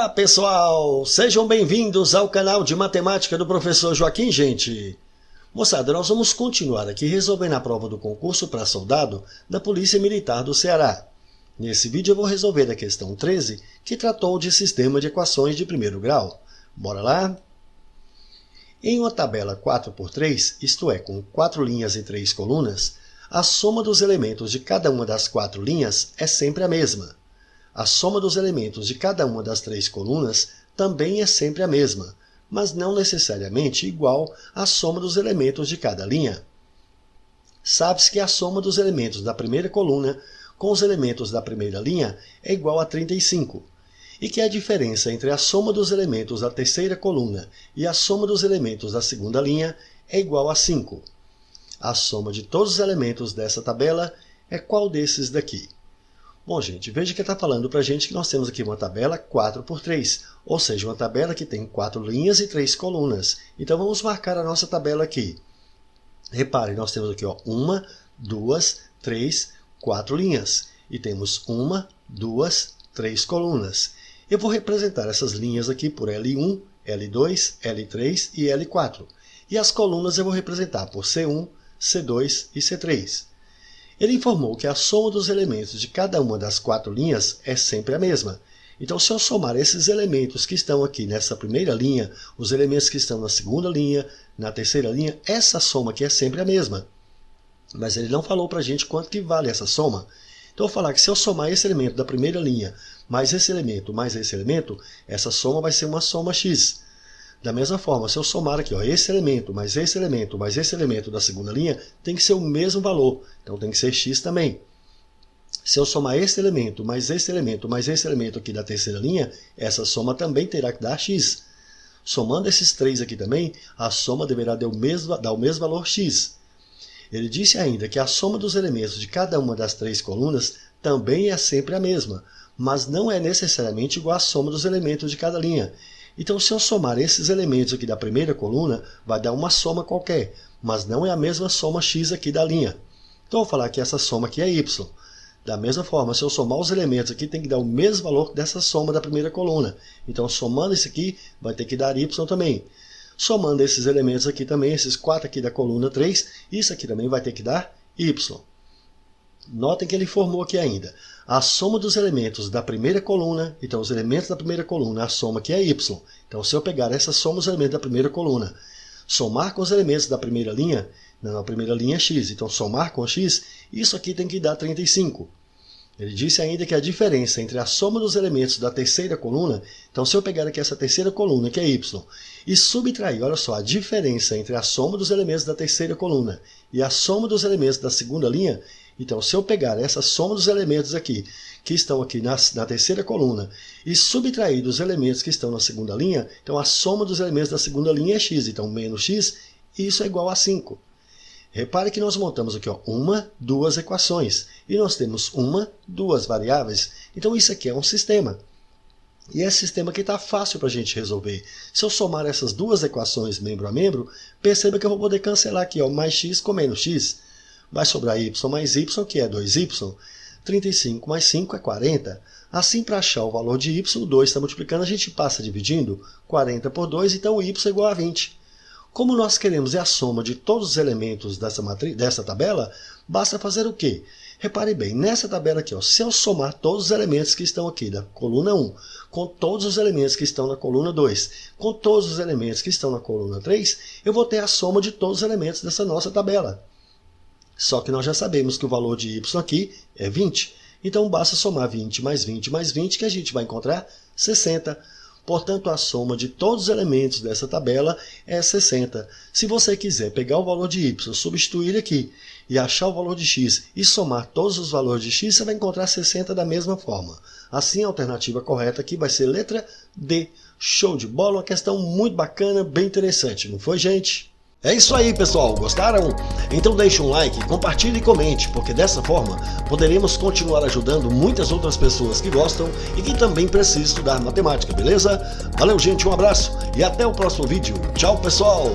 Olá pessoal, sejam bem-vindos ao canal de matemática do professor Joaquim, gente. Moçada, nós vamos continuar aqui resolvendo a prova do concurso para soldado da Polícia Militar do Ceará. Nesse vídeo eu vou resolver a questão 13, que tratou de sistema de equações de primeiro grau. Bora lá? Em uma tabela 4×3, isto é, com 4 linhas e 3 colunas, a soma dos elementos de cada uma das 4 linhas é sempre a mesma. A soma dos elementos de cada uma das 3 colunas também é sempre a mesma, mas não necessariamente igual à soma dos elementos de cada linha. Sabe-se que a soma dos elementos da primeira coluna com os elementos da primeira linha é igual a 35, e que a diferença entre a soma dos elementos da terceira coluna e a soma dos elementos da segunda linha é igual a 5. A soma de todos os elementos dessa tabela é qual desses daqui? Bom, gente, veja que está falando para a gente que nós temos aqui uma tabela 4×3, ou seja, uma tabela que tem 4 linhas e 3 colunas. Então, vamos marcar a nossa tabela aqui. Repare, nós temos aqui 1, 2, 3, 4 linhas. E temos 1, 2, 3 colunas. Eu vou representar essas linhas aqui por L1, L2, L3 e L4. E as colunas eu vou representar por C1, C2 e C3. Ele informou que a soma dos elementos de cada uma das 4 linhas é sempre a mesma. Então, se eu somar esses elementos que estão aqui nessa primeira linha, os elementos que estão na segunda linha, na terceira linha, essa soma aqui é sempre a mesma. Mas ele não falou para a gente quanto que vale essa soma. Então, eu vou falar que se eu somar esse elemento da primeira linha, mais esse elemento, essa soma vai ser uma soma x. Da mesma forma, se eu somar aqui esse elemento, mais esse elemento, mais esse elemento da segunda linha, tem que ser o mesmo valor. Então, tem que ser x também. Se eu somar esse elemento, mais esse elemento, mais esse elemento aqui da terceira linha, essa soma também terá que dar x. Somando esses 3 aqui também, a soma deverá dar o mesmo valor x. Ele disse ainda que a soma dos elementos de cada uma das 3 colunas também é sempre a mesma, mas não é necessariamente igual à soma dos elementos de cada linha. Então, se eu somar esses elementos aqui da primeira coluna, vai dar uma soma qualquer, mas não é a mesma soma x aqui da linha. Então, eu vou falar que essa soma aqui é y. Da mesma forma, se eu somar os elementos aqui, tem que dar o mesmo valor dessa soma da primeira coluna. Então, somando isso aqui, vai ter que dar y também. Somando esses elementos aqui também, esses 4 aqui da coluna 3, isso aqui também vai ter que dar y. Notem que ele informou aqui ainda. A soma dos elementos da primeira coluna, então os elementos da primeira coluna, a soma aqui é y. Então, se eu pegar essa soma, os elementos da primeira coluna, somar com os elementos da primeira linha, na primeira linha é x, então somar com x, isso aqui tem que dar 35. Ele disse ainda que a diferença entre a soma dos elementos da terceira coluna, então se eu pegar aqui essa terceira coluna, que é y, e subtrair, olha só, a diferença entre a soma dos elementos da terceira coluna e a soma dos elementos da segunda linha, então se eu pegar essa soma dos elementos aqui, que estão aqui na terceira coluna, e subtrair dos elementos que estão na segunda linha, então a soma dos elementos da segunda linha é x, então menos x, e isso é igual a 5. Repare que nós montamos aqui 1, 2 equações, e nós temos 2 variáveis, então isso aqui é um sistema. E esse sistema aqui está fácil para a gente resolver. Se eu somar essas 2 equações membro a membro, perceba que eu vou poder cancelar aqui mais x com menos x. Vai sobrar y mais y, que é 2y. 35 mais 5 é 40. Assim, para achar o valor de y, o 2 está multiplicando, a gente passa dividindo 40 por 2, então o y é igual a 20. Como nós queremos a soma de todos os elementos dessa tabela, basta fazer o quê? Repare bem, nessa tabela aqui, se eu somar todos os elementos que estão aqui da coluna 1, com todos os elementos que estão na coluna 2, com todos os elementos que estão na coluna 3, eu vou ter a soma de todos os elementos dessa nossa tabela. Só que nós já sabemos que o valor de y aqui é 20. Então, basta somar 20 mais 20 mais 20, que a gente vai encontrar 60. Portanto, a soma de todos os elementos dessa tabela é 60. Se você quiser pegar o valor de y, substituir aqui e achar o valor de x e somar todos os valores de x, você vai encontrar 60 da mesma forma. Assim, a alternativa correta aqui vai ser letra D. Show de bola, uma questão muito bacana, bem interessante, não foi, gente? É isso aí, pessoal. Gostaram? Então deixe um like, compartilhe e comente, porque dessa forma poderemos continuar ajudando muitas outras pessoas que gostam e que também precisam estudar matemática, beleza? Valeu, gente, um abraço e até o próximo vídeo. Tchau, pessoal!